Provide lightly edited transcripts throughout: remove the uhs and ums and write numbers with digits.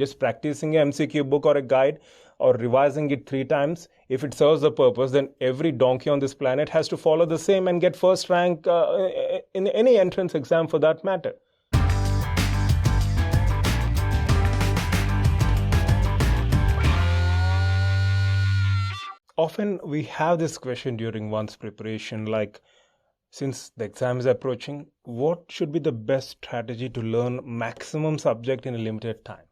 Just practicing a MCQ book or a guide or revising it 3 times, if it serves the purpose, then every donkey on this planet has to follow the same and get first rank in any entrance exam for that matter. Often we have this question during one's preparation, like, since the exam is approaching, what should be the best strategy to learn maximum subject in a limited time?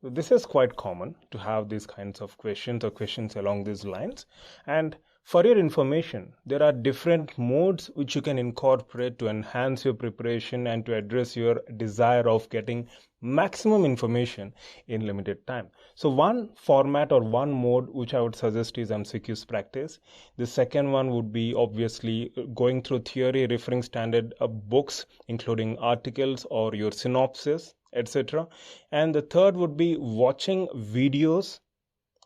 So this is quite common to have these kinds of questions or questions along these lines. And for your information, there are different modes which you can incorporate to enhance your preparation and to address your desire of getting maximum information in limited time. So one format or one mode which I would suggest is MCQs practice. The second one would be obviously going through theory, referring standard books, including articles or your synopsis, etc. And the third would be watching videos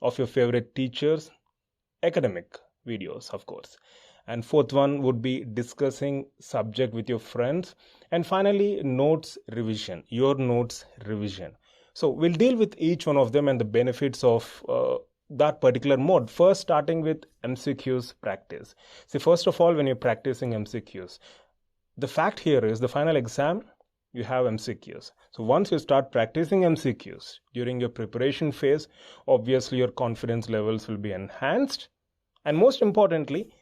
of your favorite teachers, academic videos, of course. And fourth one would be discussing subject with your friends. And finally, notes revision, your notes revision. So we'll deal with each one of them and the benefits of that particular mode. First, starting with MCQs practice. See, first of all, when you're practicing MCQs, the fact here is the final exam, you have MCQs. So once you start practicing MCQs during your preparation phase, obviously your confidence levels will be enhanced. And most importantly,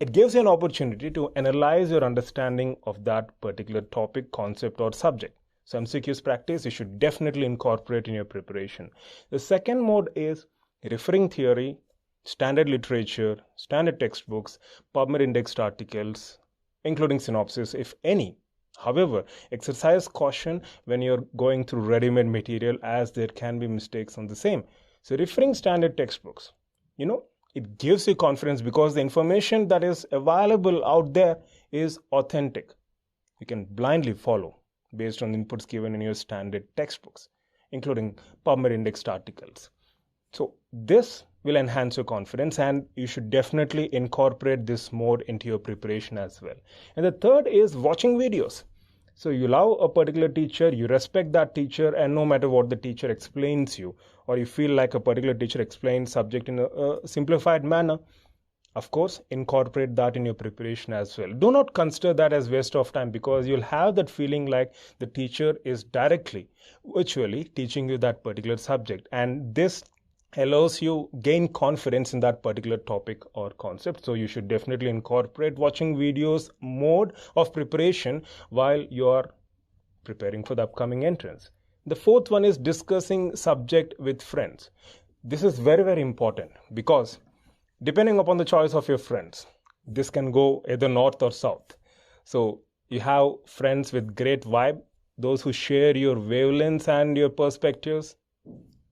it gives you an opportunity to analyze your understanding of that particular topic, concept, or subject. So MCQs practice, you should definitely incorporate in your preparation. The second mode is referring theory, standard literature, standard textbooks, PubMed indexed articles, including synopsis, if any. However, exercise caution when you're going through ready-made material, as there can be mistakes on the same. So referring standard textbooks, it gives you confidence because the information that is available out there is authentic. You can blindly follow based on inputs given in your standard textbooks, including PubMed indexed articles. So this will enhance your confidence, and you should definitely incorporate this mode into your preparation as well. And the third is watching videos. So you love a particular teacher, you respect that teacher, and no matter what the teacher explains you, or you feel like a particular teacher explains subject in a simplified manner, of course, incorporate that in your preparation as well. Do not consider that as waste of time, because you'll have that feeling like the teacher is directly, virtually teaching you that particular subject. And this allows you gain confidence in that particular topic or concept. So you should definitely incorporate watching videos mode of preparation while you are preparing for the upcoming entrance. The fourth one is discussing subject with friends. This is very, very important, because depending upon the choice of your friends, this can go either north or south. So you have friends with great vibe, those who share your wavelengths and your perspectives.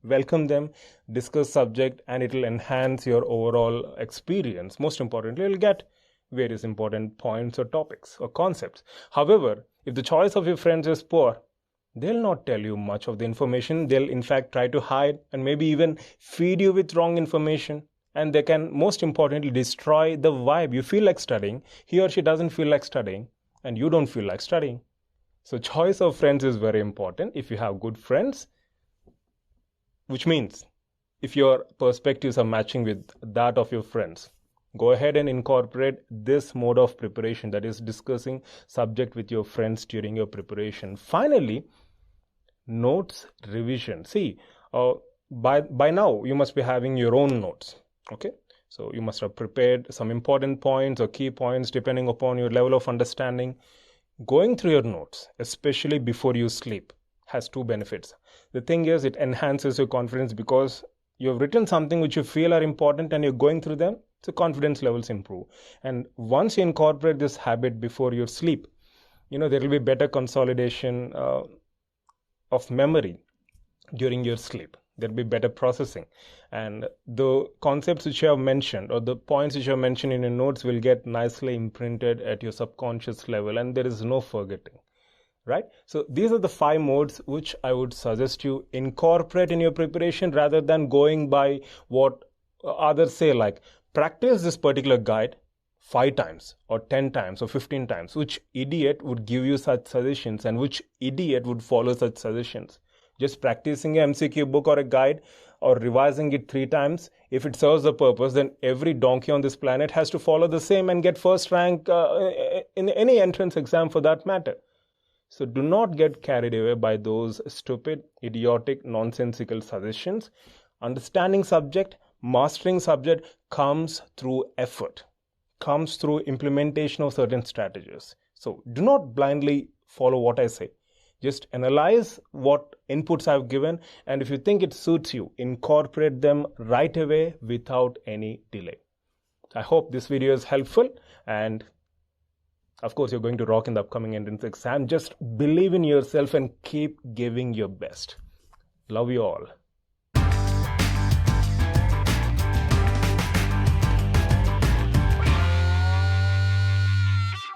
Welcome them, discuss subject, and it will enhance your overall experience. Most importantly, you'll get various important points or topics or concepts. However, if the choice of your friends is poor, they'll not tell you much of the information. They'll in fact try to hide and maybe even feed you with wrong information. And they can, most importantly, destroy the vibe. You feel like studying, he or she doesn't feel like studying, and you don't feel like studying. So choice of friends is very important. If you have good friends, which means if your perspectives are matching with that of your friends, go ahead and incorporate this mode of preparation, that is discussing subject with your friends during your preparation. Finally, notes revision. See, by now you must be having your own notes. Okay, so you must have prepared some important points or key points depending upon your level of understanding. Going through your notes, especially before you sleep, has two benefits. The thing is, it enhances your confidence because you've written something which you feel are important and you're going through them, so confidence levels improve. And once you incorporate this habit before your sleep, there will be better consolidation of memory during your sleep. There'll be better processing, and the concepts which you have mentioned or the points which you have mentioned in your notes will get nicely imprinted at your subconscious level, and there is no forgetting. Right? So these are the 5 modes which I would suggest you incorporate in your preparation, rather than going by what others say, like practice this particular guide 5 times or 10 times or 15 times. Which idiot would give you such suggestions, and which idiot would follow such suggestions? Just practicing a MCQ book or a guide or revising it 3 times, if it serves the purpose, then every donkey on this planet has to follow the same and get first rank in any entrance exam for that matter. So do not get carried away by those stupid, idiotic, nonsensical suggestions. Understanding subject, mastering subject comes through effort, comes through implementation of certain strategies. So do not blindly follow what I say. Just analyze what inputs I've given, and if you think it suits you, incorporate them right away without any delay. I hope this video is helpful, and of course, you're going to rock in the upcoming entrance exam. Just believe in yourself and keep giving your best. Love you all.